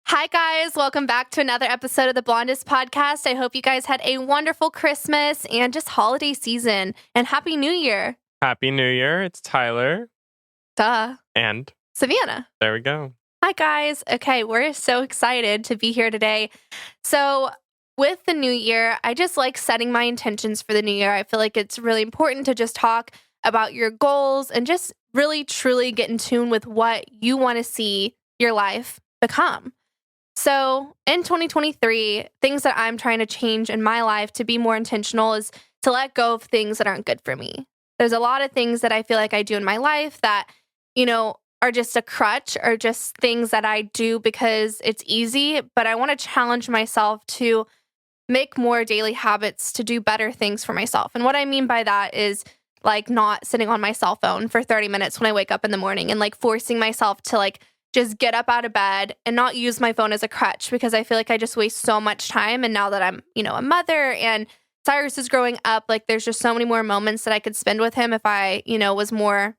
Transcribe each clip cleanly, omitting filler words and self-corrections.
Hi, guys. Welcome back to another episode of the Blondest Podcast. I hope you guys had a wonderful Christmas and just holiday season. And Happy New Year. Happy New Year. It's Tyler. Duh. And Savanna. There we go. Hi, guys. Okay, we're so excited to be here today. So, with the new year, I just like setting my intentions for the new year. I feel like it's really important to just talk about your goals and just really, truly get in tune with what you want to see your life become. So in 2023, things that I'm trying to change in my life to be more intentional is to let go of things that aren't good for me. There's a lot of things that I feel like I do in my life that, are just a crutch or just things that I do because it's easy, but I want to challenge myself to make more daily habits to do better things for myself. And what I mean by that is like not sitting on my cell phone for 30 minutes when I wake up in the morning and like forcing myself to like just get up out of bed and not use my phone as a crutch because I feel like I just waste so much time. And now that I'm, a mother and Cyrus is growing up, like there's just so many more moments that I could spend with him if I, was more,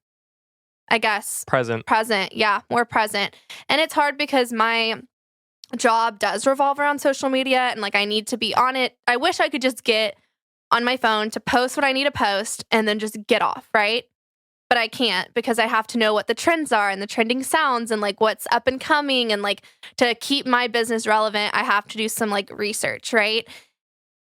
I guess, present. Yeah, more present. And it's hard because my job does revolve around social media and like I need to be on it. I wish I could just get on my phone to post what I need to post and then just get off, right? But I can't because I have to know what the trends are and the trending sounds and like what's up and coming. And like to keep my business relevant, I have to do some like research, right?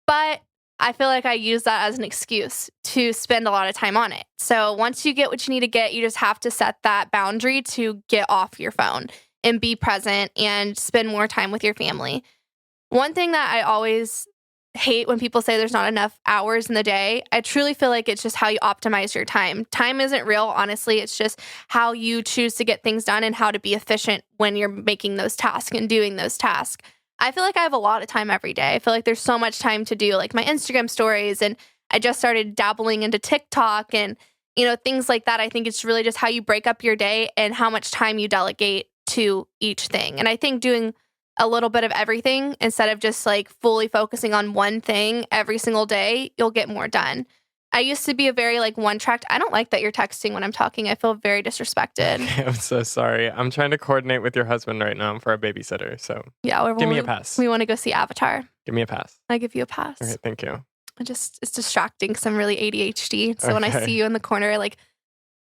But I feel like I use that as an excuse to spend a lot of time on it. So once you get what you need to get, you just have to set that boundary to get off your phone and be present and spend more time with your family. One thing that I always hate when people say there's not enough hours in the day. I truly feel like it's just how you optimize your time. Time isn't real, honestly. It's just how you choose to get things done and how to be efficient when you're making those tasks and doing those tasks. I feel like I have a lot of time every day. I feel like there's so much time to do like my Instagram stories, and I just started dabbling into TikTok and, things like that. I think it's really just how you break up your day and how much time you delegate to each thing. And I think doing a little bit of everything instead of just like fully focusing on one thing every single day, you'll get more done. I used to be a very like one track. I don't like that you're texting when I'm talking. I feel very disrespected. I'm so sorry. I'm trying to coordinate with your husband right now for a babysitter. So yeah, give me a pass. We want to go see Avatar. Give me a pass. I give you a pass. Okay, thank you. It's distracting because I'm really ADHD. So when I see you in the corner, like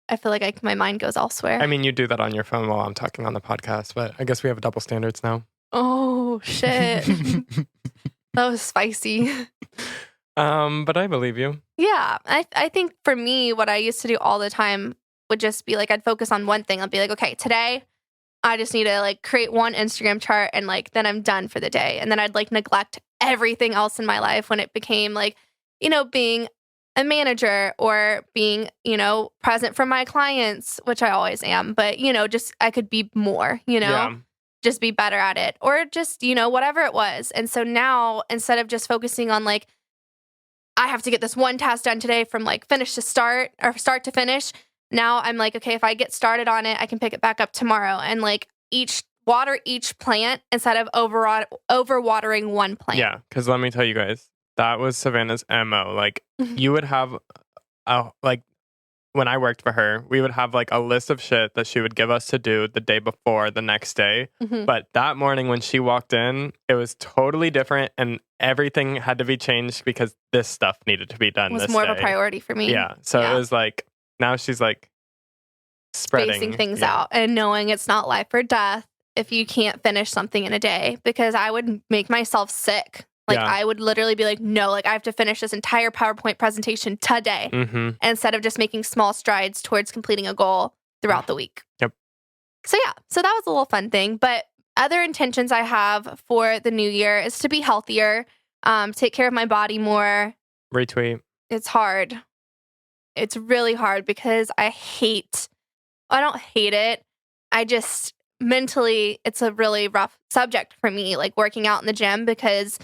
I feel like my mind goes elsewhere. I mean, you do that on your phone while I'm talking on the podcast, but I guess we have double standards now. Oh, shit. That was spicy. But I believe you. Yeah. I think for me, what I used to do all the time would just be like, I'd focus on one thing. I'd be like, okay, today I just need to like create one Instagram chart and like, then I'm done for the day. And then I'd like neglect everything else in my life when it became like, being a manager or being, present for my clients, which I always am. But, just I could be more, Yeah. Just be better at it or just, whatever it was. And so now instead of just focusing on like, I have to get this one task done today from like finish to start or start to finish. Now I'm like, okay, if I get started on it, I can pick it back up tomorrow and like water each plant instead of overwatering one plant. Yeah. Cause let me tell you guys, that was Savannah's MO. Like you would have when I worked for her, we would have like a list of shit that she would give us to do the day before the next day. Mm-hmm. But that morning when she walked in, it was totally different and everything had to be changed because this stuff needed to be done. It was more of a priority for me. Yeah. So it was like, now she's like spacing things out and knowing it's not life or death if you can't finish something in a day, because I would make myself sick. Like I would literally be like, no, like I have to finish this entire PowerPoint presentation today instead of just making small strides towards completing a goal throughout the week. Yep. So yeah, so that was a little fun thing. But other intentions I have for the new year is to be healthier, take care of my body more. Retweet. It's hard. It's really hard because I don't hate it. I just mentally, it's a really rough subject for me, like working out in the gym, because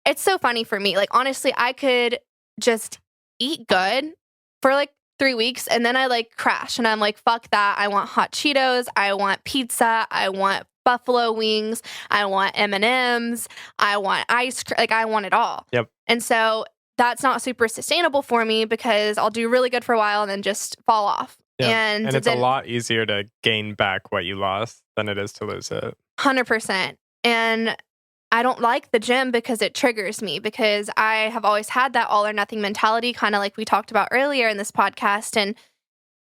it's so funny for me. Like, honestly, I could just eat good for like 3 weeks and then I like crash and I'm like, fuck that. I want hot Cheetos. I want pizza. I want buffalo wings. I want M&Ms. I want ice cream. Like, I want it all. Yep. And so that's not super sustainable for me because I'll do really good for a while and then just fall off. Yep. And it's a lot easier to gain back what you lost than it is to lose it. 100%. And I don't like the gym because it triggers me, because I have always had that all or nothing mentality, kind of like we talked about earlier in this podcast. And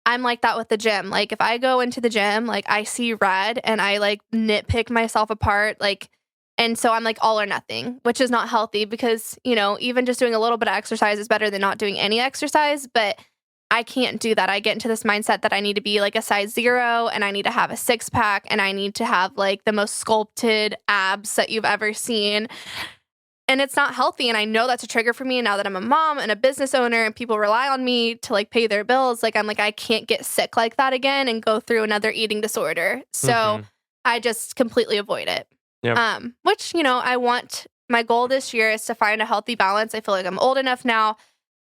I'm like that with the gym. Like, if I go into the gym, like, I see red and I like nitpick myself apart, like, and so I'm like all or nothing, which is not healthy, because, even just doing a little bit of exercise is better than not doing any exercise. But I can't do that. I get into this mindset that I need to be like a size 0, and I need to have a 6-pack, and I need to have like the most sculpted abs that you've ever seen. And it's not healthy. And I know that's a trigger for me. And now that I'm a mom and a business owner and people rely on me to like pay their bills, like, I'm like, I can't get sick like that again and go through another eating disorder. So I just completely avoid it. Yep. Which, my goal this year is to find a healthy balance. I feel like I'm old enough now.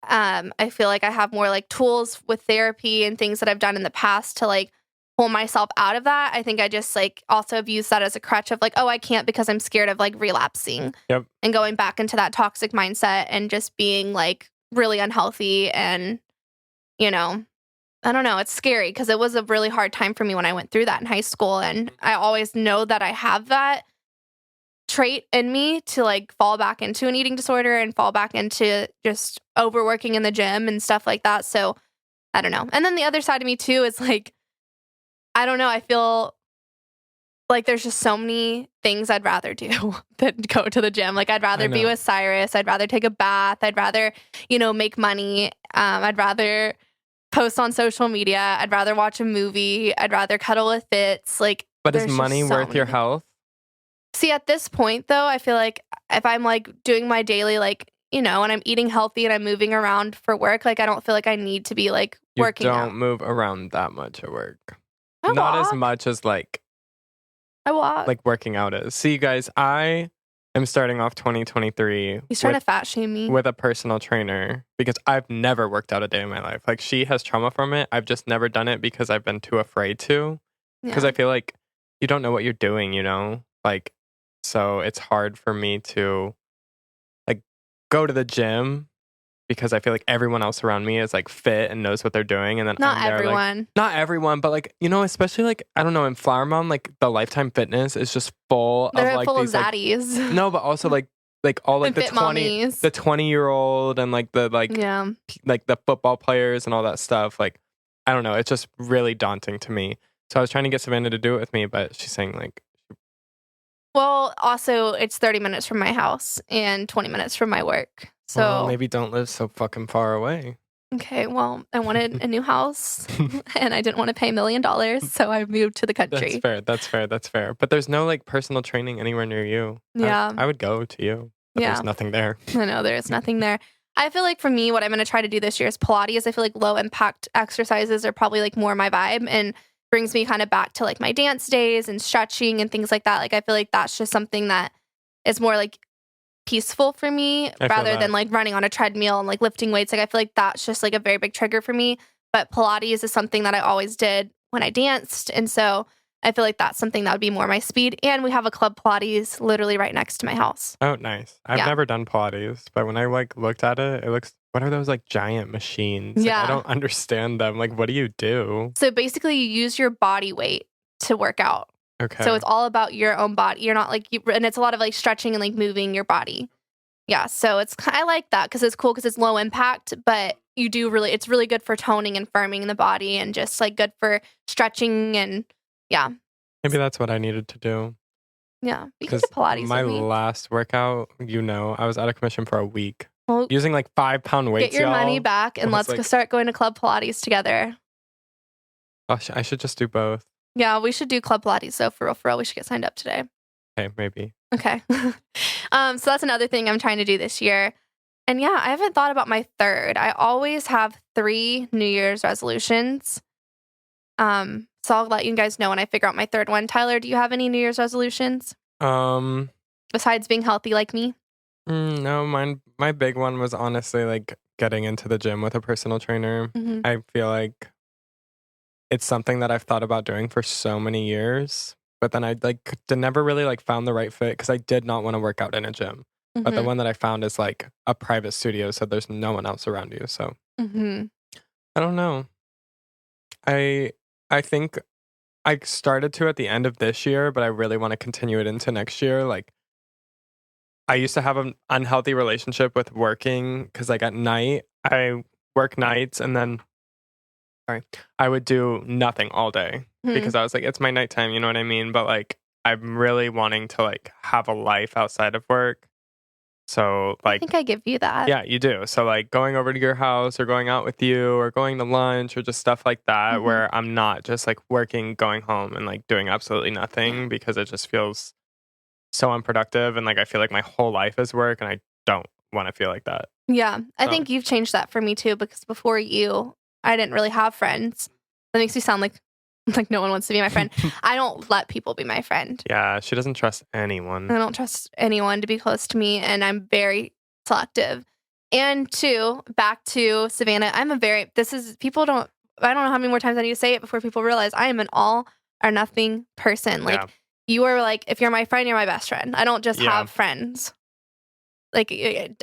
I feel like I have more like tools with therapy and things that I've done in the past to like pull myself out of that. I think I just like also have used that as a crutch of like, oh, I can't because I'm scared of like relapsing and going back into that toxic mindset and just being like really unhealthy. And, I don't know. It's scary because it was a really hard time for me when I went through that in high school. And I always know that I have that trait in me to like fall back into an eating disorder and fall back into just overworking in the gym and stuff like that. So I don't know. And then the other side of me too is like, I don't know. I feel like there's just so many things I'd rather do than go to the gym. Like, I'd rather be with Cyrus. I'd rather take a bath. I'd rather, make money. I'd rather post on social media. I'd rather watch a movie. I'd rather cuddle with Fitz. Like, but is money worth your health? See, at this point, though, I feel like if I'm like doing my daily, like, and I'm eating healthy and I'm moving around for work, like, I don't feel like I need to be like working out. You don't move around that much at work. I Not walk. as much as like I walk. Like working out is. See, guys, I am starting off 2023. He's trying to fat shame me. With a personal trainer because I've never worked out a day in my life. Like, she has trauma from it. I've just never done it because I've been too afraid to. Because I feel like you don't know what you're doing, Like, so it's hard for me to like go to the gym because I feel like everyone else around me is like fit and knows what they're doing. And then not everyone. Like, not everyone, but like, especially like, I don't know, in Flower Mound, like the Lifetime Fitness is just full They're of like full these of zaddies. Like, no, but also like all like the 20-year-old and like the like the football players and all that stuff. Like, I don't know, it's just really daunting to me. So I was trying to get Savanna to do it with me, but she's saying like, well, also it's 30 minutes from my house and 20 minutes from my work. So well, maybe don't live so fucking far away. Okay, well, I wanted a new house and I didn't want to pay $1 million, so I moved to the country. That's fair. But there's no like personal training anywhere near you. Yeah. I would go to you, but there's nothing there. I know, there's nothing there. I feel like for me, what I'm going to try to do this year is Pilates. I feel like low impact exercises are probably like more my vibe and brings me kind of back to like my dance days and stretching and things like that. Like, I feel like that's just something that is more like peaceful for me rather than like running on a treadmill and like lifting weights. Like, I feel like that's just like a very big trigger for me. But Pilates is something that I always did when I danced. And so I feel like that's something that would be more my speed. And we have a club Pilates literally right next to my house. Oh, nice. I've never done Pilates, but when I like looked at it, it looks, what are those like giant machines? Yeah. Like, I don't understand them. Like, what do you do? So basically you use your body weight to work out. Okay. So it's all about your own body. You're not like, and it's a lot of like stretching and like moving your body. Yeah. So I like that because it's cool because it's low impact, but it's really good for toning and firming the body and just like good for stretching and Maybe that's what I needed to do. Yeah. You can do Pilates. My last workout, I was out of commission for a week. Well, using like 5-pound weights. Get your money back and let's start going to club Pilates together. Oh, I should just do both. Yeah, we should do club Pilates. So for real, we should get signed up today. Okay, maybe. Okay. So that's another thing I'm trying to do this year. And yeah, I haven't thought about my third. I always have 3 New Year's resolutions. So I'll let you guys know when I figure out my third one. Tyler, do you have any New Year's resolutions? Besides being healthy like me? No, my big one was honestly like getting into the gym with a personal trainer. Mm-hmm. I feel like it's something that I've thought about doing for so many years, but then I like never really like found the right fit because I did not want to work out in a gym. Mm-hmm. But the one that I found is like a private studio, so there's no one else around you. So I don't know. I think I started to at the end of this year, but I really want to continue it into next year. Like, I used to have an unhealthy relationship with working because, like, at night, I work nights and then, sorry, I would do nothing all day because I was like, it's my nighttime, you know what I mean? But, like, I'm really wanting to, like, have a life outside of work. So, I like, think I give you that. yeah, you do. So, like, going over to your house or going out with you or going to lunch or just stuff like that where I'm not just, like, working, going home and, like, doing absolutely nothing because it just feels so unproductive. And, like, I feel like my whole life is work and I don't want to feel like that. Yeah. I think you've changed that for me too, because before you, I didn't really have friends. That makes me sound like no one wants to be my friend. I don't let people be my friend. Yeah, she doesn't trust anyone. I don't trust anyone to be close to me, and I'm very selective. And two, back to Savanna, I don't know how many more times I need to say it before people realize I am an all or nothing person. Like, you are like, if you're my friend, you're my best friend. I don't just have friends. Like,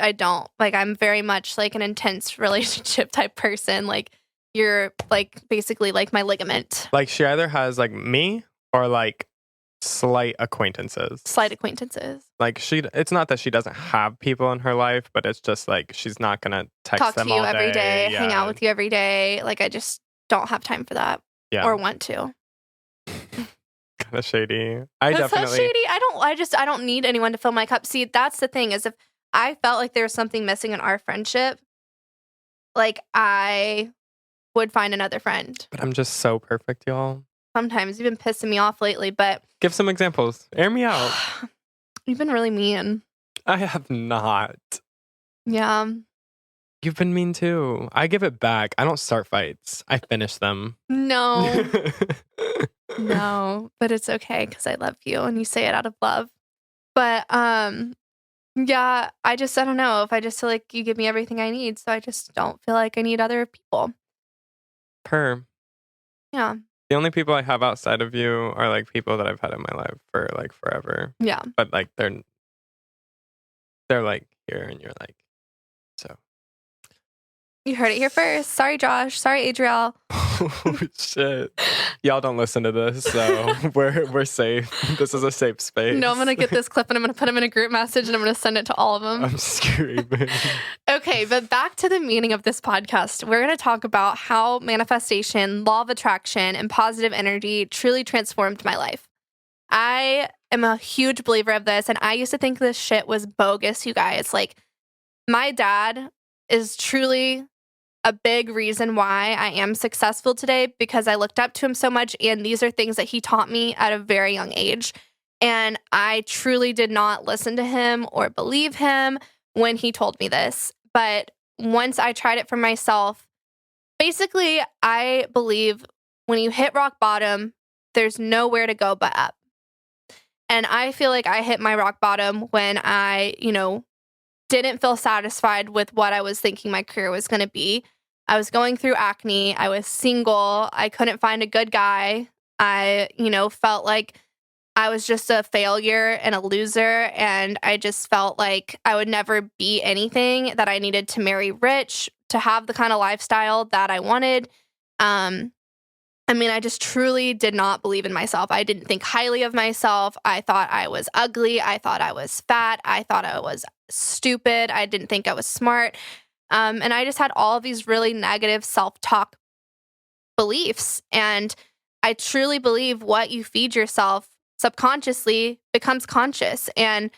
I don't. Like, I'm very much like an intense relationship type person. Like, you're like basically like my ligament. Like, she either has like me or like slight acquaintances. Like, it's not that she doesn't have people in her life, but it's just like she's not gonna text them to you all every day, hang out Yeah. with you every day. Like, I just don't have time for that or want to. Kind of shady. That's so shady. I don't need anyone to fill my cup. See, that's the thing, is if I felt like there was something missing in our friendship, like, I would find another friend. But I'm just so perfect, y'all. Sometimes you've been pissing me off lately, but Give some examples. Air me out. you've been really mean. I have not. Yeah. You've been mean too. I give it back. I don't start fights. I finish them. No. No, but it's okay because I love you and you say it out of love. But yeah, I don't know. If I just feel like you give me everything I need, so I just don't feel like I need other people. Yeah. The only people I have outside of you are like people that I've had in my life for like forever. Yeah. But like they're like here and you're like, so. You heard it here first. Sorry, Josh. Sorry, Adriel. Oh shit. Y'all don't listen to this, so we're safe. This is a safe space. No, I'm gonna get this clip and I'm gonna put him in a group message and I'm gonna send it to all of them. I'm screaming. Okay, but back to the meaning of this podcast. We're gonna talk about how manifestation, law of attraction, and positive energy truly transformed my life. I am a huge believer of this, and I used to think this shit was bogus, you guys. Like, my dad is truly a big reason why I am successful today, because I looked up to him so much, and these are things that he taught me at a very young age. And I truly did not listen to him or believe him when he told me this. But once I tried it for myself, basically, I believe when you hit rock bottom, there's nowhere to go but up. And I feel like I hit my rock bottom when I, didn't feel satisfied with what I was thinking my career was going to be. I was going through acne. I was single. I couldn't find a good guy. I, felt like I was just a failure and a loser. And I just felt like I would never be anything, that I needed to marry rich to have the kind of lifestyle that I wanted. I just truly did not believe in myself. I didn't think highly of myself. I thought I was ugly. I thought I was fat. I thought I was stupid. I didn't think I was smart. And I just had all of these really negative self-talk beliefs. And I truly believe what you feed yourself subconsciously becomes conscious. And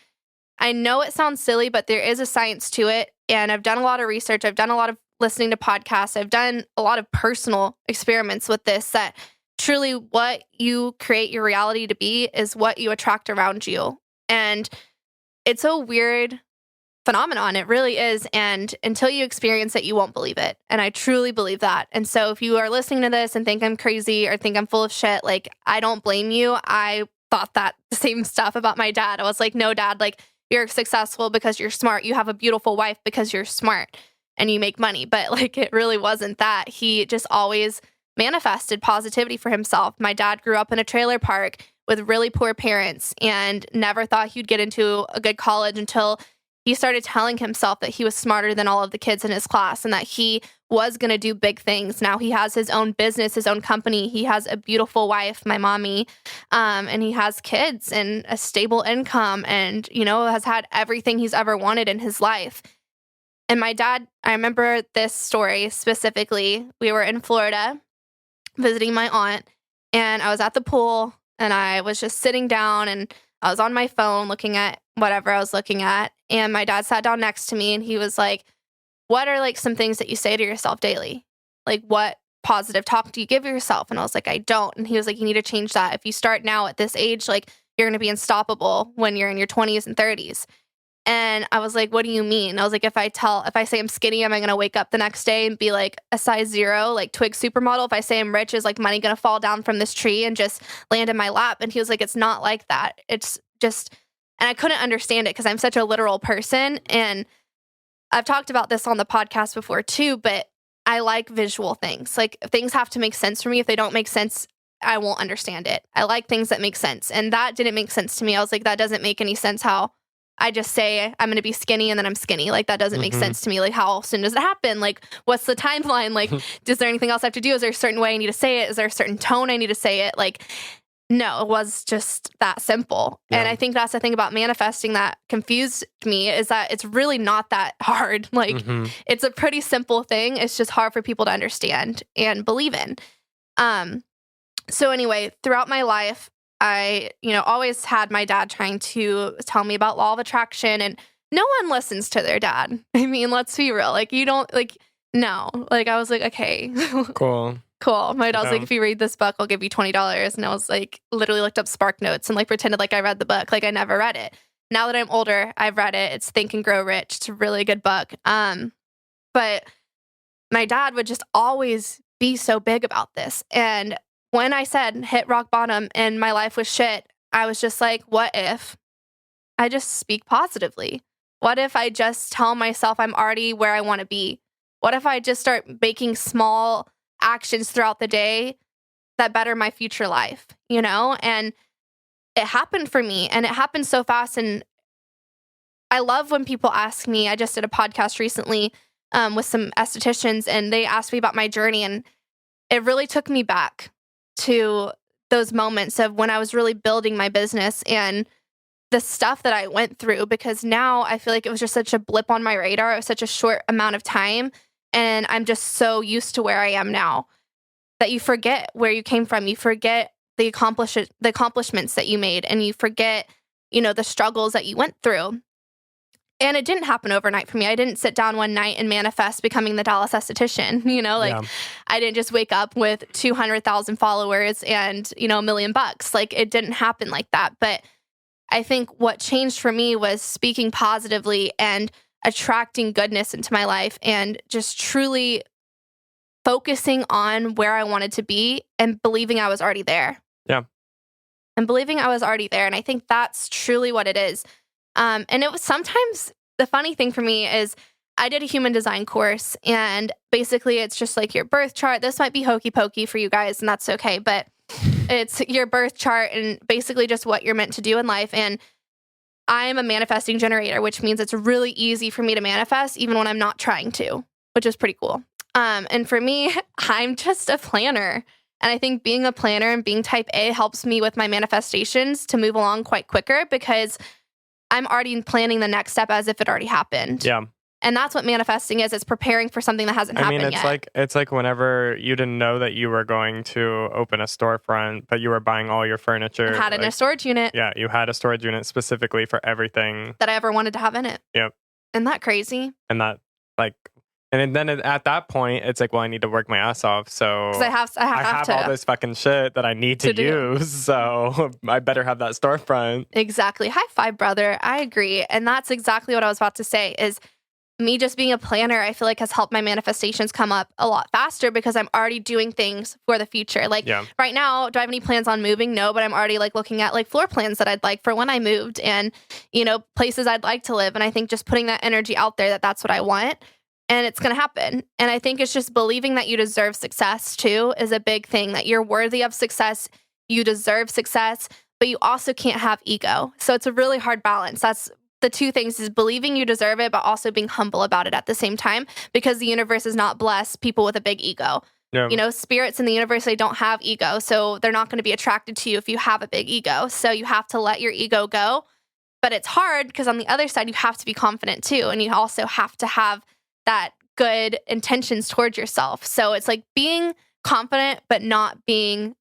I know it sounds silly, but there is a science to it. And I've done a lot of research. I've done a lot of listening to podcasts. I've done a lot of personal experiments with this, that truly what you create your reality to be is what you attract around you. And it's a weird phenomenon. It really is. And until you experience it, you won't believe it. And I truly believe that. And so if you are listening to this and think I'm crazy or think I'm full of shit, like, I don't blame you. I thought that same stuff about my dad. I was like, no, Dad, like, you're successful because you're smart. You have a beautiful wife because you're smart and you make money. But like, it really wasn't that. He just always manifested positivity for himself. My dad grew up in a trailer park with really poor parents and never thought he'd get into a good college until he started telling himself that he was smarter than all of the kids in his class and that he was going to do big things. Now he has his own business, his own company. He has a beautiful wife, my mommy, and he has kids and a stable income and, has had everything he's ever wanted in his life. And my dad, I remember this story specifically. We were in Florida visiting my aunt, and I was at the pool, and I was just sitting down, and I was on my phone looking at whatever I was looking at. And my dad sat down next to me, and he was like, what are like some things that you say to yourself daily? Like, what positive talk do you give yourself? And I was like, I don't. And he was like, you need to change that. If you start now at this age, like, you're going to be unstoppable when you're in your 20s and 30s. And I was like, what do you mean? I was like, if I say I'm skinny, am I going to wake up the next day and be like a size 0, like twig supermodel? If I say I'm rich, is like money going to fall down from this tree and just land in my lap? And he was like, it's not like that. It's just, and I couldn't understand it because I'm such a literal person. And I've talked about this on the podcast before too, but I like visual things. Like, things have to make sense for me. If they don't make sense, I won't understand it. I like things that make sense. And that didn't make sense to me. I was like, that doesn't make any sense how I just say I'm going to be skinny and then I'm skinny. Like, that doesn't make sense to me. Like, how soon does it happen? Like, what's the timeline? Like, is there anything else I have to do? Is there a certain way I need to say it? Is there a certain tone I need to say it? Like, no, it was just that simple. Yeah. And I think that's the thing about manifesting that confused me, is that it's really not that hard. Like, it's a pretty simple thing. It's just hard for people to understand and believe in. So anyway, throughout my life, I, always had my dad trying to tell me about law of attraction, and no one listens to their dad. I mean, let's be real. Like, you don't, like, no. Like, I was like, okay. Cool. My dad was like, if you read this book, I'll give you $20. And I was like, literally looked up Spark Notes and like pretended like I read the book. Like, I never read it. Now that I'm older, I've read it. It's Think and Grow Rich. It's a really good book. But my dad would just always be so big about this. And when I said hit rock bottom and my life was shit, I was just like, what if I just speak positively? What if I just tell myself I'm already where I want to be? What if I just start making small actions throughout the day that better my future life, And it happened for me, and it happened so fast. And I love when people ask me, I just did a podcast recently with some estheticians, and they asked me about my journey, and it really took me back to those moments of when I was really building my business and the stuff that I went through, because now I feel like it was just such a blip on my radar. It was such a short amount of time, and I'm just so used to where I am now that you forget where you came from. You forget the accomplishments that you made, and you forget, the struggles that you went through. And it didn't happen overnight for me. I didn't sit down one night and manifest becoming the Dallas Aesthetician, I didn't just wake up with 200,000 followers and, $1 million. Like, it didn't happen like that. But I think what changed for me was speaking positively and attracting goodness into my life and just truly focusing on where I wanted to be and believing I was already there. Yeah. And believing I was already there. And I think that's truly what it is. And it was sometimes, the funny thing for me is I did a human design course, and basically it's just like your birth chart. This might be hokey pokey for you guys, and that's okay, but it's your birth chart and basically just what you're meant to do in life. And I'm a manifesting generator, which means it's really easy for me to manifest even when I'm not trying to, which is pretty cool. And for me, I'm just a planner. And I think being a planner and being type A helps me with my manifestations to move along quite quicker, because I'm already planning the next step as if it already happened. Yeah. And that's what manifesting is. It's preparing for something that hasn't happened yet. It's like whenever you didn't know that you were going to open a storefront, but you were buying all your furniture. And had it in a storage unit. Yeah, you had a storage unit specifically for everything that I ever wanted to have in it. Yep. Isn't that crazy? And that, and then at that point, it's like, well, I need to work my ass off. So I have all this fucking shit that I need to use. So I better have that storefront. Exactly. High five, brother. I agree. And that's exactly what I was about to say is me just being a planner, I feel like has helped my manifestations come up a lot faster because I'm already doing things for the future. Right now, do I have any plans on moving? No, but I'm already looking at floor plans that I'd like for when I moved and, places I'd like to live. And I think just putting that energy out there that's what I want. And it's going to happen. And I think it's just believing that you deserve success too is a big thing, that you're worthy of success. You deserve success, but you also can't have ego. So it's a really hard balance. That's the two things is believing you deserve it, but also being humble about it at the same time, because the universe is not blessed people with a big ego. Yeah. You know, spirits in the universe, they don't have ego. So they're not going to be attracted to you if you have a big ego. So you have to let your ego go. But it's hard because on the other side, you have to be confident too. And you also have to have that good intentions towards yourself. So it's like being confident, but not being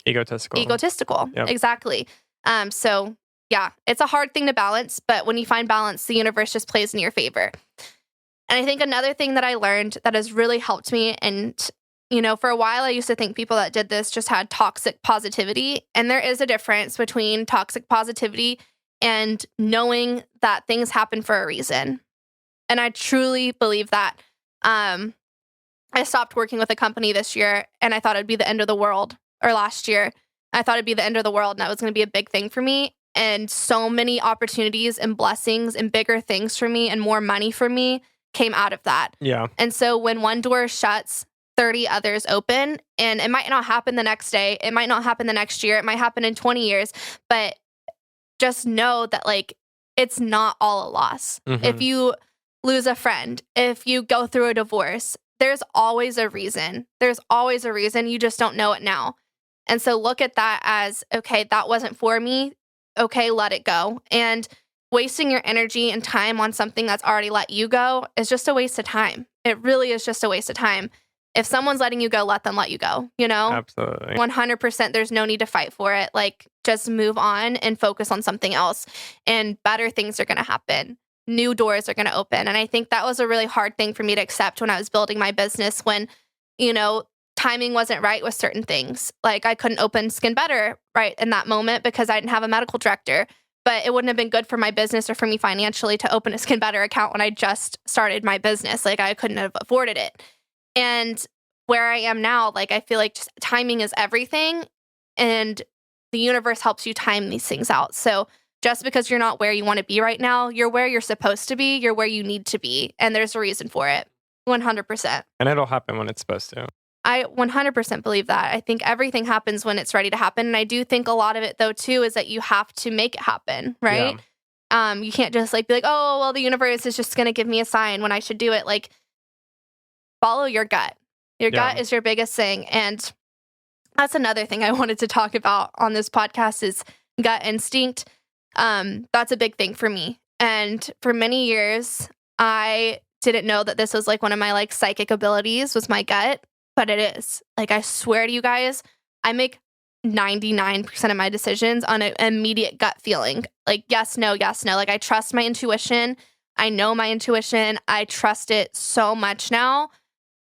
egotistical. Yep. Exactly. So yeah, it's a hard thing to balance, but when you find balance, the universe just plays in your favor. And I think another thing that I learned that has really helped me, and you know, for a while, I used to think people that did this just had toxic positivity. And there is a difference between toxic positivity and knowing that things happen for a reason. And I truly believe that. I stopped working with a company this year, and I thought it'd be the end of the world. Or last year, I thought it'd be the end of the world, and that was going to be a big thing for me. And so many opportunities and blessings and bigger things for me and more money for me came out of that. Yeah. And so when one door shuts, 30 others open, and it might not happen the next day. It might not happen the next year. It might happen in 20 years, but just know that like, it's not all a loss. Mm-hmm. If you lose a friend, if you go through a divorce, there's always a reason. There's always a reason. You just don't know it now. And so look at that as, okay, that wasn't for me. Okay, let it go. And wasting your energy and time on something that's already let you go is just a waste of time. It really is just a waste of time. If someone's letting you go, let them let you go, you know? Absolutely. 100%. There's no need to fight for it. Like, just move on and focus on something else. And better things are going to happen. New doors are going to open. And I think that was a really hard thing for me to accept when I was building my business, when, you know, timing wasn't right with certain things. Like, I couldn't open Skin Better right in that moment because I didn't have a medical director. But it wouldn't have been good for my business or for me financially to open a Skin Better account when I just started my business. Like, I couldn't have afforded it. And where I am now, like, I feel like just timing is everything, and the universe helps you time these things out. So just because you're not where you want to be right now, you're where you're supposed to be, you're where you need to be, and there's a reason for it. 100%. And it'll happen when it's supposed to. I 100% believe that. I think everything happens when it's ready to happen. And I do think a lot of it, though, too, is that you have to make it happen, right? Yeah. You can't just like be like, oh, well, the universe is just going to give me a sign when I should do it. Like, follow your gut. Your gut is your biggest thing. And that's another thing I wanted to talk about on this podcast is gut instinct. That's a big thing for me. And for many years, I didn't know that this was like one of my like psychic abilities was my gut, but it is. Like, I swear to you guys, I make 99% of my decisions on an immediate gut feeling. Like, yes, no, yes, no. Like, I trust my intuition. I know my intuition. I trust it so much now.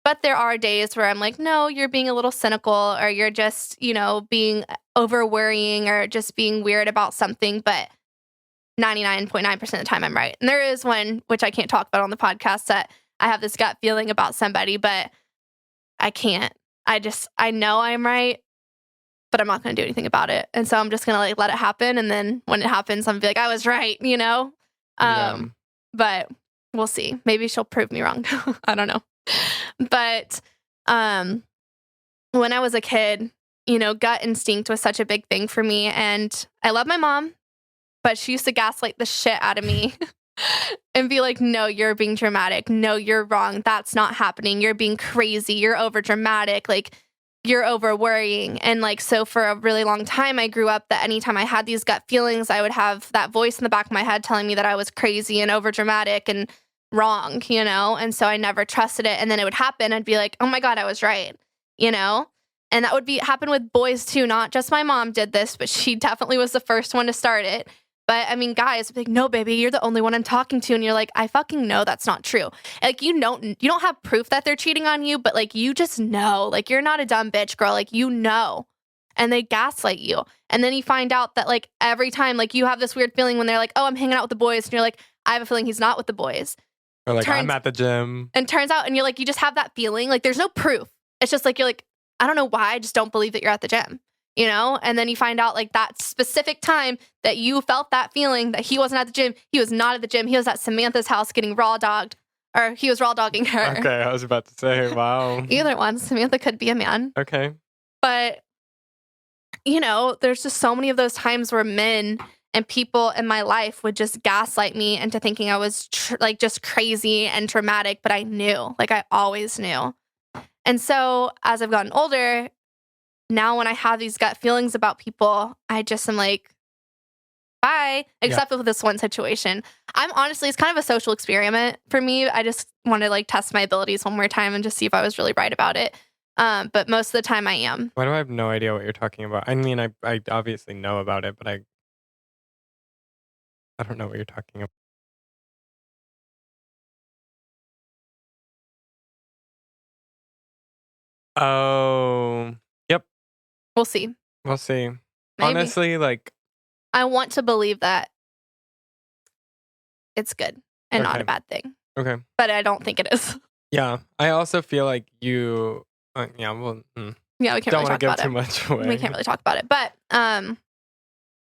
But there are days where I'm like, no, you're being a little cynical, or you're just, you know, being over worrying or just being weird about something. But 99.9% of the time I'm right. And there is one, which I can't talk about on the podcast, that I have this gut feeling about somebody, but I can't. I know I'm right, but I'm not going to do anything about it. And so I'm just going to like let it happen. And then when it happens, I'm going to be like, I was right, you know? But we'll see. Maybe she'll prove me wrong. I don't know. But when I was a kid, you know, gut instinct was such a big thing for me. And I love my mom, but she used to gaslight the shit out of me and be like, no, you're being dramatic. No, you're wrong. That's not happening. You're being crazy. You're over dramatic. Like, you're over worrying. And like, so for a really long time, I grew up that anytime I had these gut feelings, I would have that voice in the back of my head telling me that I was crazy and over dramatic and wrong, you know? And so I never trusted it. And then it would happen. I'd be like, oh my God, I was right, you know? And that would happen with boys too. Not just my mom did this, but she definitely was the first one to start it. But I mean, guys, like, no, baby, you're the only one I'm talking to. And you're like, I fucking know that's not true. Like, you don't have proof that they're cheating on you, but like, you just know, like, you're not a dumb bitch, girl. Like, you know, and they gaslight you. And then you find out that like every time, like, you have this weird feeling when they're like, oh, I'm hanging out with the boys. And you're like, I have a feeling he's not with the boys. Or like, I'm at the gym. And turns out, and you're like, you just have that feeling. Like, there's no proof. It's just like, you're like, I don't know why. I just don't believe that you're at the gym, you know? And then you find out like that specific time that you felt that feeling that he wasn't at the gym. He was not at the gym. He was at Samantha's house getting raw dogged, or he was raw dogging her. Okay, I was about to say, wow. Either one. Samantha could be a man. Okay. But, you know, there's just so many of those times where men and people in my life would just gaslight me into thinking I was like just crazy and traumatic, but I knew, like I always knew. And so as I've gotten older, now when I have these gut feelings about people, I just am like, bye, except with this one situation. I'm honestly, it's kind of a social experiment for me. I just want to like test my abilities one more time and just see if I was really right about it. But most of the time I am. Why do I have no idea what you're talking about? I mean, I obviously know about it, but I don't know what you're talking about. Oh, yep. We'll see. We'll see. Maybe. Honestly, like, I want to believe that it's good and not a bad thing. Okay. But I don't think it is. Yeah. I also feel like you, yeah, well, yeah, we can't don't really want to talk give about too it. much away. We can't really talk about it. But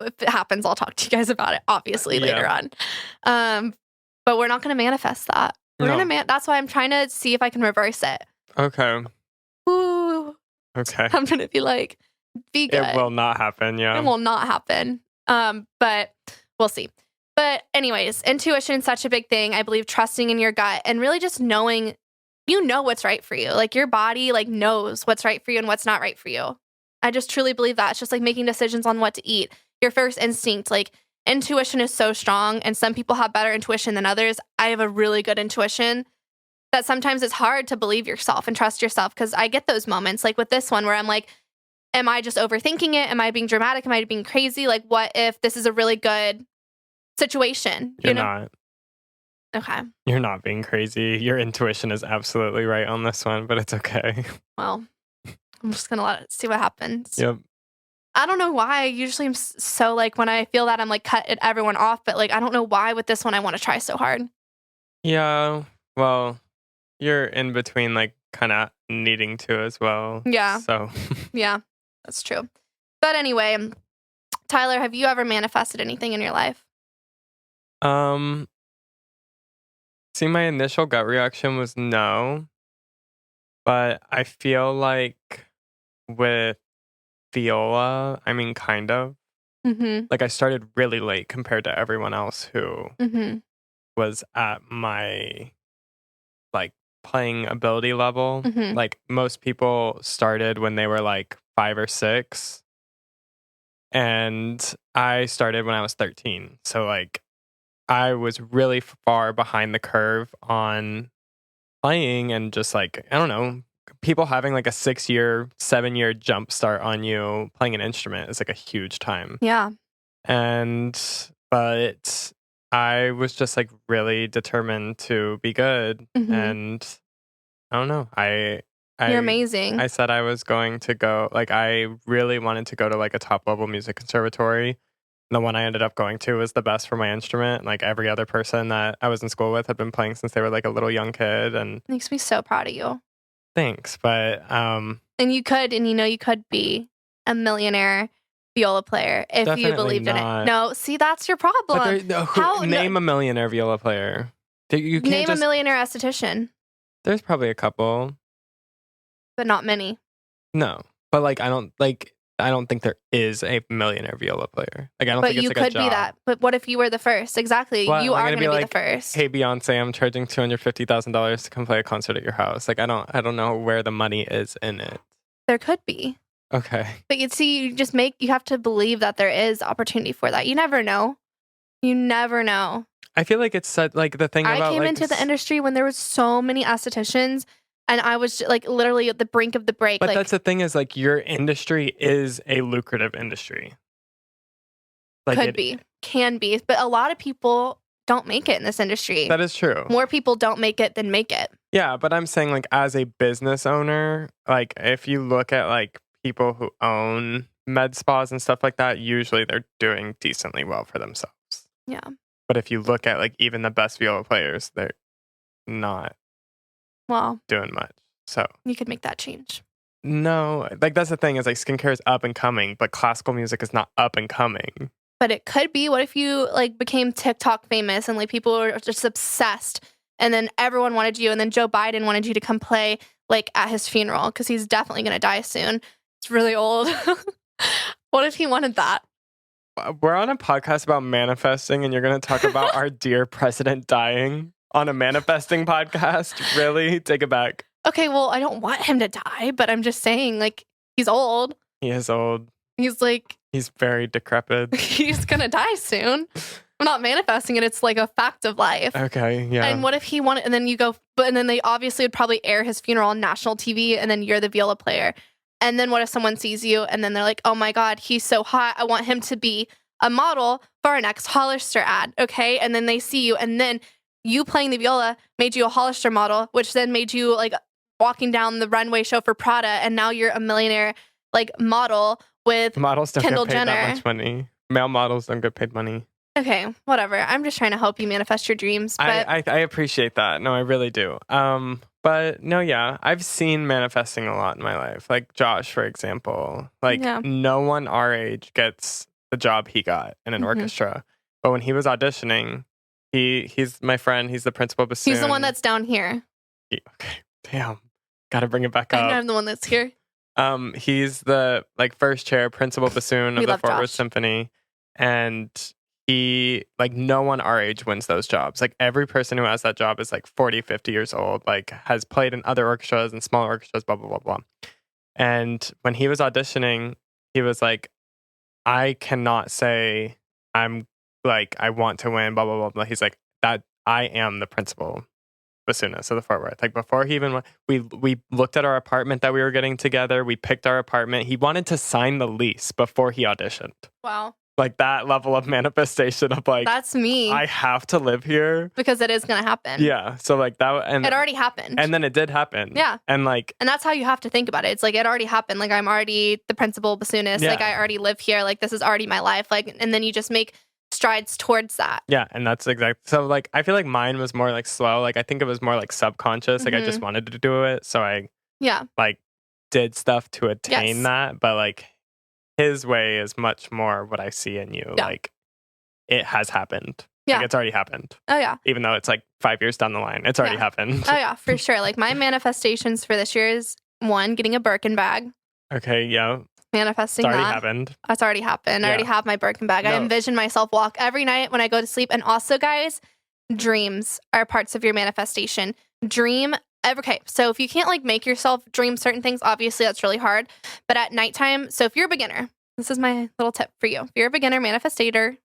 if it happens, I'll talk to you guys about it, obviously, later on. But we're not going to manifest that. We're going to that's why I'm trying to see if I can reverse it. Okay. Ooh. Okay. I'm going to be like, be good. It will not happen, yeah. It will not happen. But we'll see. But anyways, intuition is such a big thing. I believe trusting in your gut and really just knowing, you know what's right for you. Like your body like knows what's right for you and what's not right for you. I just truly believe that. It's just like making decisions on what to eat. Your first instinct, like intuition is so strong and some people have better intuition than others. I have a really good intuition that sometimes it's hard to believe yourself and trust yourself because I get those moments like with this one where I'm like, am I just overthinking it? Am I being dramatic? Am I being crazy? Like what if this is a really good situation? You're not. Okay. You're not being crazy. Your intuition is absolutely right on this one, but it's okay. Well, I'm just going to see what happens. Yep. I don't know why. Usually I'm so like when I feel that I'm like cut everyone off, but like I don't know why with this one I want to try so hard. Yeah. Well, you're in between like kind of needing to as well. Yeah. So. Yeah, that's true. But anyway, Tyler, have you ever manifested anything in your life? See, my initial gut reaction was no, but I feel like with viola, I mean, kind of. Mm-hmm. Like I started really late compared to everyone else who was at my like playing ability level. Mm-hmm. Like most people started when they were like 5 or 6. And I started when I was 13. So like I was really far behind the curve on playing and just like, I don't know, people having like a 6-year, 7-year jump start on you playing an instrument is like a huge time. Yeah. But I was just like really determined to be good. And I don't know. You're amazing. I said I was going to go, like, I really wanted to go to like a top level music conservatory. The one I ended up going to was the best for my instrument. Like every other person that I was in school with had been playing since they were like a little young kid. And makes me so proud of you. Thanks. But and you could, and you know, you could be a millionaire viola player if you believed in it. No, see, that's your problem. Name a millionaire viola player. You can't name a millionaire esthetician. There's probably a couple, but not many. No, but like I don't think there is a millionaire viola player. Like I don't think it's like a job. But you could be that. But what if you were the first? Exactly. Well, you are going to be like, the first. Hey Beyonce, I'm charging $250,000 to come play a concert at your house. Like I don't know where the money is in it. There could be. Okay. But you see, you have to believe that there is opportunity for that. You never know. You never know. I feel like it's such, like the thing about I came like, into the industry when there was so many estheticians and I was like literally at the brink of the break. But like, that's the thing is like your industry is a lucrative industry. Like can be. But a lot of people don't make it in this industry. That is true. More people don't make it than make it. Yeah, but I'm saying like as a business owner, like if you look at like people who own med spas and stuff like that, usually they're doing decently well for themselves. Yeah. But if you look at like even the best viola players, they're not doing much. So you could make that change. No, like that's the thing is like skincare is up and coming, but classical music is not up and coming. But it could be. What if you like became TikTok famous and like people were just obsessed and then everyone wanted you and then Joe Biden wanted you to come play like at his funeral because he's definitely going to die soon. It's really old. What if he wanted that? we're on a podcast about manifesting, and you're going to talk about our dear president dying on a manifesting podcast? Really? Take it back. Okay, well, I don't want him to die, but I'm just saying, like, he's old. He is old. He's like, He's very decrepit. he's gonna die soon. I'm not manifesting it. It's like a fact of life. Okay, yeah. And what if he wanted, and then you go, and then they obviously would probably air his funeral on national TV, and then you're the viola player. And then what if someone sees you and then they're like, oh my God, he's so hot. I want him to be a model for our next Hollister ad. Okay. And then they see you, and then you playing the viola made you a Hollister model, which then made you like walking down the runway show for Prada. And now you're a millionaire like model with models don't Kendall get paid Jenner. that much money. Male models don't get paid money. Okay, whatever. I'm just trying to help you manifest your dreams. But I appreciate that. No, I really do. But no, yeah, I've seen manifesting a lot in my life. Like Josh, for example. Like no one our age gets the job he got in an orchestra. But when he was auditioning, he's my friend. He's the principal bassoon. He's the one that's down here. Okay, damn, got to bring it back up. I'm the one that's here. He's the like first chair principal bassoon of the Fort Worth Symphony, and he like no one our age wins those jobs. Like every person who has that job is like 40, 50 years old, like has played in other orchestras and smaller orchestras, blah, blah, blah, blah. And when he was auditioning, he was like, I cannot say I'm like, I want to win, blah, blah, blah, blah. He's like, that I am the principal bassoonist of the Fort Worth. Like before he even, we looked at our apartment that we were getting together. We picked our apartment. He wanted to sign the lease before he auditioned. Wow. Like that level of manifestation of like, that's me. I have to live here because it is going to happen. Yeah. So like that, and it already happened. And then it did happen. Yeah. And like, and that's how you have to think about it. It's like, it already happened. Like I'm already the principal bassoonist. Like I already live here. Like this is already my life. Like, and then you just make strides towards that. Yeah. And that's exactly. So like, I feel like mine was more like slow. Like I think it was more like subconscious. Like I just wanted to do it. So I like did stuff to attain that. But like, his way is much more what I see in you. Yeah. Like it has happened. Yeah. Like it's already happened. Oh yeah. Even though it's like 5 years down the line, it's already happened. Oh yeah, for sure. Like my manifestations for this year is 1, getting a Birkin bag. Okay. Yeah. Manifesting it's already that. Happened. That's already happened. I already have my Birkin bag. No. I envision myself walk every night when I go to sleep. And also guys, dreams are parts of your manifestation. Okay, so if you can't like make yourself dream certain things, obviously that's really hard. But at nighttime, so if you're a beginner, this is my little tip for you. If you're a beginner manifestator,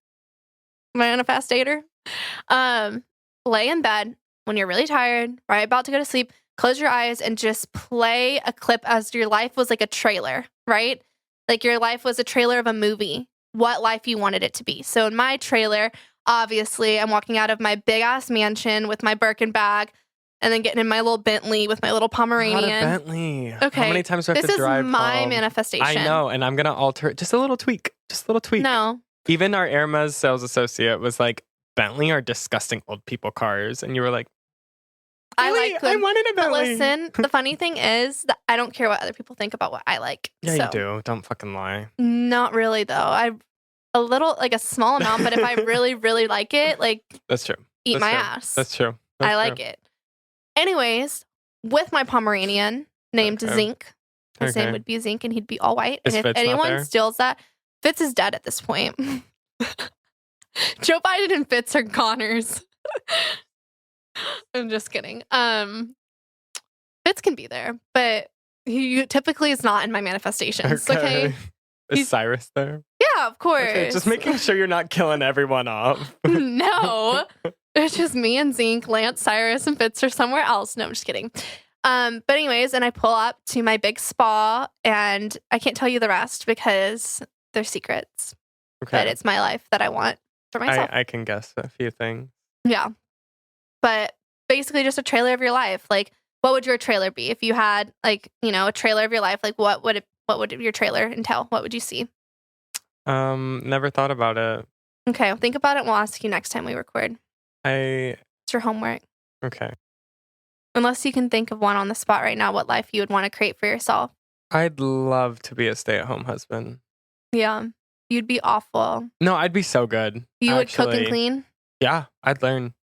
lay in bed when you're really tired, right about to go to sleep, close your eyes and just play a clip as your life was like a trailer, right? Like your life was a trailer of a movie, what life you wanted it to be. So in my trailer, obviously I'm walking out of my big ass mansion with my Birkin bag, and then getting in my little Bentley with my little Pomeranian. Not a Bentley. Okay. How many times do I have to drive This is my home? manifestation. I know, and I'm going to alter it. Just a little tweak. No. Even our Hermes sales associate was like, Bentley are disgusting old people cars. And you were like, really? I wanted a Bentley. But listen, the funny thing is that I don't care what other people think about what I like. Yeah, you do. Don't fucking lie. Not really, though. A little, like a small amount, but if I really, really like it, like... That's true. Eat my ass. That's true. I like it. Anyways, with my Pomeranian named Zinc, his name would be Zinc and he'd be all white. And if anyone steals that, Fitz is dead at this point. Joe Biden and Fitz are goners. I'm just kidding. Fitz can be there, but he typically is not in my manifestations. Okay. Is Cyrus there? Yeah, of course. Okay, just making sure you're not killing everyone off. No. It's just me and Zinc, Lance, Cyrus, and Fitz are somewhere else. No, I'm just kidding. But anyways, and I pull up to my big spa, and I can't tell you the rest because they're secrets. Okay. But it's my life that I want for myself. I can guess a few things. Yeah. But basically just a trailer of your life. Like, what would your trailer be? If you had, like, you know, a trailer of your life, like, what would your trailer entail? What would you see? Never thought about it. Okay, well, think about it and we'll ask you next time we record. It's your homework. Okay. Unless you can think of one on the spot right now, what life you would want to create for yourself. I'd love to be a stay-at-home husband. Yeah. You'd be awful. No, I'd be so good. You would cook and clean? Yeah, I'd learn.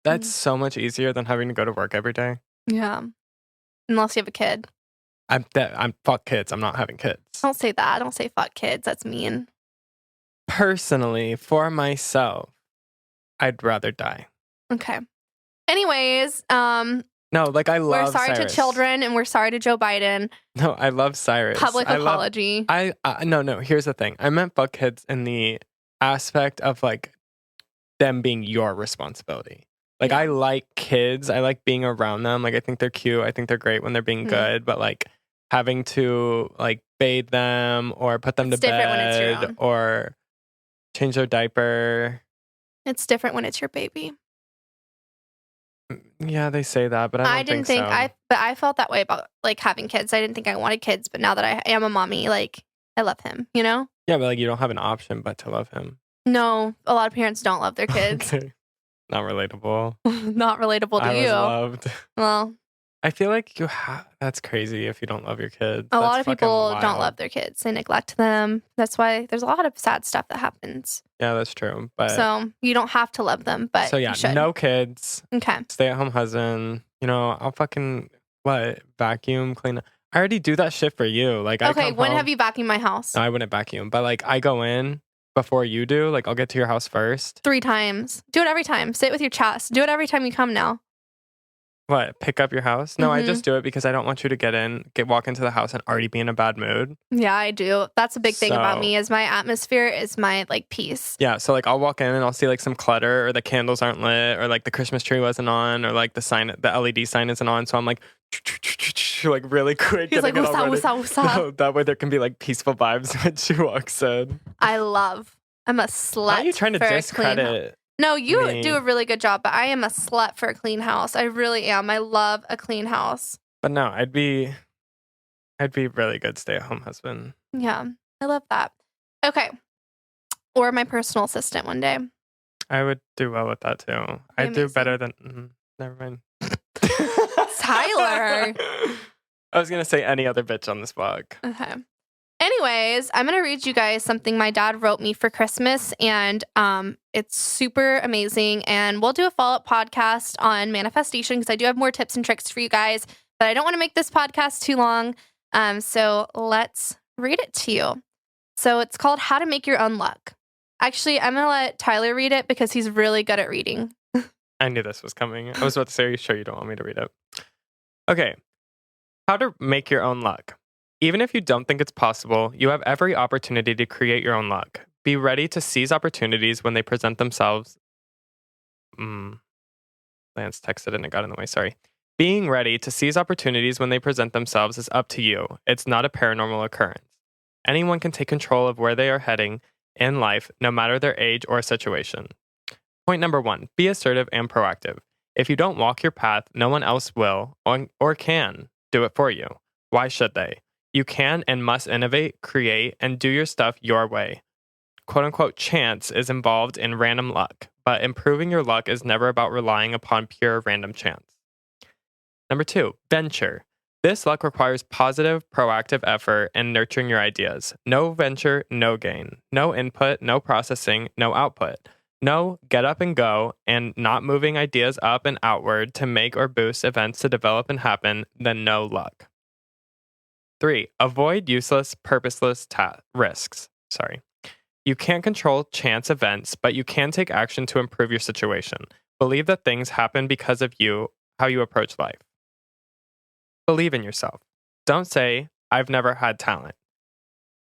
That's so much easier than having to go to work every day. Yeah. Unless you have a kid. I'm fuck kids. I'm not having kids. Don't say that. Don't say fuck kids. That's mean. Personally, for myself, I'd rather die. Okay. Anyways, No, like I love we're sorry Cyrus. to children and we're sorry to Joe Biden. No, I love Cyrus. Public apology. No, here's the thing. I meant fuck kids in the aspect of like them being your responsibility. Like I like kids. I like being around them. Like I think they're cute. I think they're great when they're being good, but like having to like bathe them or put them to different when it's your bed own. or change their diaper. It's different when it's your baby. Yeah, they say that, but I don't think so. But I felt that way about like having kids. I didn't think I wanted kids, but now that I am a mommy, like I love him, you know? Yeah, but like you don't have an option but to love him. No, a lot of parents don't love their kids. Not relatable. Not relatable to I you. was loved. Well, I feel like that's crazy if you don't love your kids. A lot of people don't love their kids. They neglect them. That's why there's a lot of sad stuff that happens. Yeah, that's true. But so you don't have to love them, but you should. No kids. Okay. Stay-at-home husband. You know, I'll fucking vacuum, clean up. I already do that shit for you. Like, when have you vacuumed my house? No, I wouldn't vacuum, but like I go in before you do. Like I'll get to your house first. 3 times. Do it every time. Say it with your chest. Do it every time you come now. What? Pick up your house? No, I just do it because I don't want you to walk into the house and already be in a bad mood. Yeah, I do. That's a big thing about me is my atmosphere is my like peace. Yeah, so like I'll walk in and I'll see like some clutter or the candles aren't lit or like the Christmas tree wasn't on or like the LED sign isn't on. So I'm like really quick. He's like, what's up? No, that way there can be like peaceful vibes when she walks in. I'm a slut. Why are you trying to discredit? No, you do a really good job, but I am a slut for a clean house. I really am. I love a clean house. But no, I'd be really good stay-at-home husband. Yeah, I love that. Okay. Or my personal assistant one day. I would do well with that too. I'd do better than never mind. Tyler. I was going to say any other bitch on this blog. Okay. Anyways, I'm going to read you guys something my dad wrote me for Christmas, and it's super amazing. And we'll do a follow-up podcast on manifestation because I do have more tips and tricks for you guys, but I don't want to make this podcast too long. So let's read it to you. So it's called How to Make Your Own Luck. Actually, I'm going to let Tyler read it because he's really good at reading. I knew this was coming. I was about to say, are you sure you don't want me to read it? Okay. How to make your own luck. Even if you don't think it's possible, you have every opportunity to create your own luck. Be ready to seize opportunities when they present themselves. Lance texted and it got in the way, sorry. Being ready to seize opportunities when they present themselves is up to you. It's not a paranormal occurrence. Anyone can take control of where they are heading in life, no matter their age or situation. Point number 1, be assertive and proactive. If you don't walk your path, no one else will or can do it for you. Why should they? You can and must innovate, create, and do your stuff your way. Quote unquote chance is involved in random luck, but improving your luck is never about relying upon pure random chance. Number 2, venture. This luck requires positive, proactive effort and nurturing your ideas. No venture, no gain. No input, no processing, no output. No get up and go and not moving ideas up and outward to make or boost events to develop and happen, then no luck. 3, avoid useless, purposeless risks. You can't control chance events, but you can take action to improve your situation. Believe that things happen because of you, how you approach life. Believe in yourself. Don't say, I've never had talent.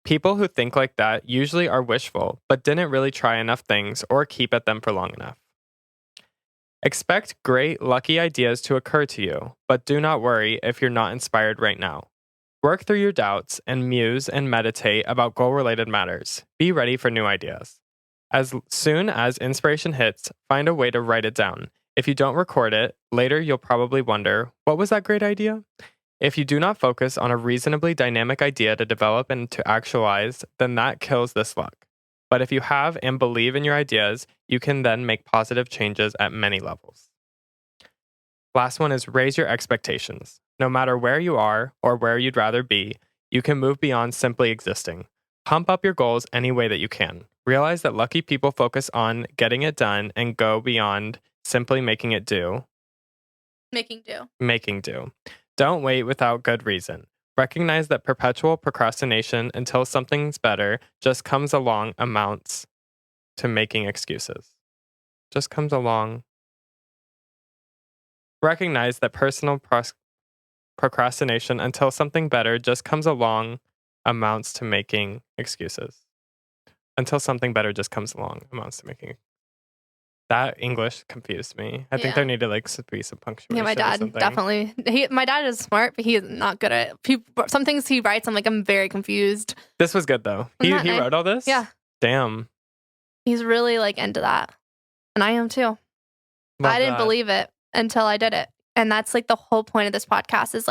People who think like that usually are wishful, but didn't really try enough things or keep at them for long enough. Expect great, lucky ideas to occur to you, but do not worry if you're not inspired right now. Work through your doubts and muse and meditate about goal-related matters. Be ready for new ideas. As soon as inspiration hits, find a way to write it down. If you don't record it, later you'll probably wonder, what was that great idea? If you do not focus on a reasonably dynamic idea to develop and to actualize, then that kills this luck. But if you have and believe in your ideas, you can then make positive changes at many levels. Last one is raise your expectations. No matter where you are or where you'd rather be, you can move beyond simply existing. Pump up your goals any way that you can. Realize that lucky people focus on getting it done and go beyond simply making it do. Making do. Making do. Don't wait without good reason. Recognize that perpetual procrastination until something's better just comes along amounts to making excuses. Just comes along. Recognize that procrastination until something better just comes along amounts to making excuses. Until something better just comes along amounts to making. That English confused me. I think there needed to be some punctuation. Yeah, my dad definitely. My dad is smart, but he's not good at some things he writes. I'm like, I'm very confused. This was good though. He wrote all this? Yeah. Damn. He's really into that. And I am too. But I didn't believe it until I did it. And that's the whole point of this podcast is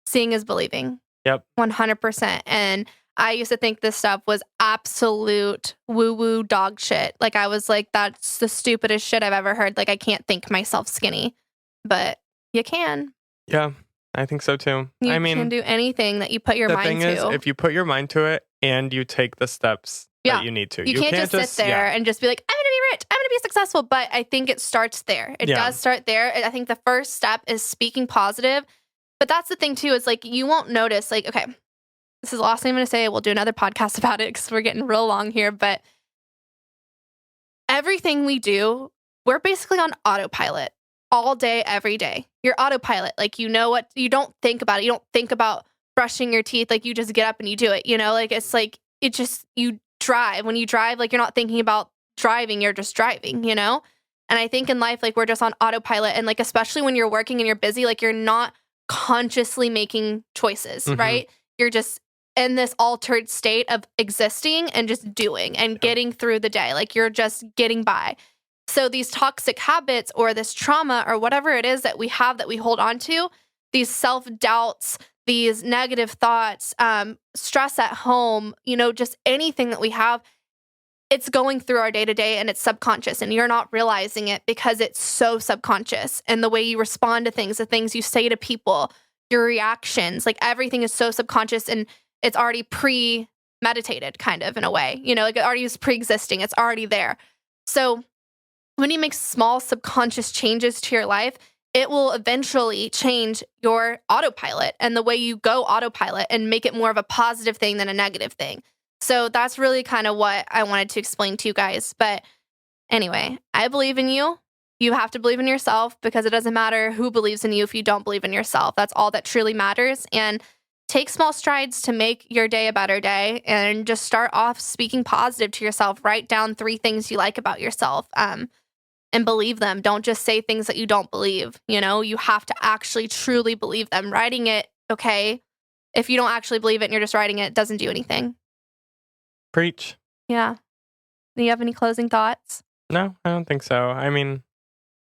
seeing is believing. Yep. 100%. And I used to think this stuff was absolute woo-woo dog shit. I was like, that's the stupidest shit I've ever heard. I can't think myself skinny. But you can. Yeah, I think so too. You can do anything that you put your mind to. The thing is, if you put your mind to it and you take the steps that you need to. You can't just sit there and just be like, I'm going to be rich. I'm going to be successful. But I think it starts there. It does start there. I think the first step is speaking positive. But that's the thing too, is you won't notice, okay, this is the last thing I'm going to say. We'll do another podcast about it because we're getting real long here. But everything we do, we're basically on autopilot all day, every day. You're autopilot. You know what? You don't think about it. You don't think about brushing your teeth. You just get up and you do it. It's you drive. When you drive, you're not thinking about driving. You're just driving, And I think in life, we're just on autopilot. And especially when you're working and you're busy, you're not consciously making choices, right? You're just in this altered state of existing and just doing and getting through the day. You're just getting by. So these toxic habits or this trauma or whatever it is that we have that we hold on to, these self-doubts, these negative thoughts, stress at home, just anything that we have, it's going through our day-to-day and it's subconscious and you're not realizing it because it's so subconscious. And the way you respond to things, the things you say to people, your reactions, everything is so subconscious and it's already premeditated kind of in a way, it already is pre-existing. It's already there. So when you make small subconscious changes to your life, it will eventually change your autopilot and the way you go autopilot and make it more of a positive thing than a negative thing. So that's really kind of what I wanted to explain to you guys. But anyway, I believe in you. You have to believe in yourself because it doesn't matter who believes in you if you don't believe in yourself. That's all that truly matters. And take small strides to make your day a better day and just start off speaking positive to yourself. Write down 3 things you like about yourself and believe them. Don't just say things that you don't believe. You have to actually truly believe them. Writing it, okay, if you don't actually believe it and you're just writing it, it doesn't do anything. Preach. Yeah. Do you have any closing thoughts? No, I don't think so. I mean,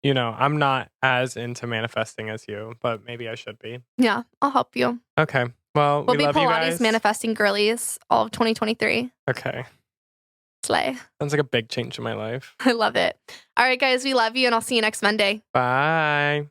I'm not as into manifesting as you, but maybe I should be. Yeah, I'll help you. Okay. Well, we'll be love Pilates you guys. Manifesting girlies all of 2023. Okay. Slay. Sounds like a big change in my life. I love it. All right, guys, we love you, and I'll see you next Monday. Bye.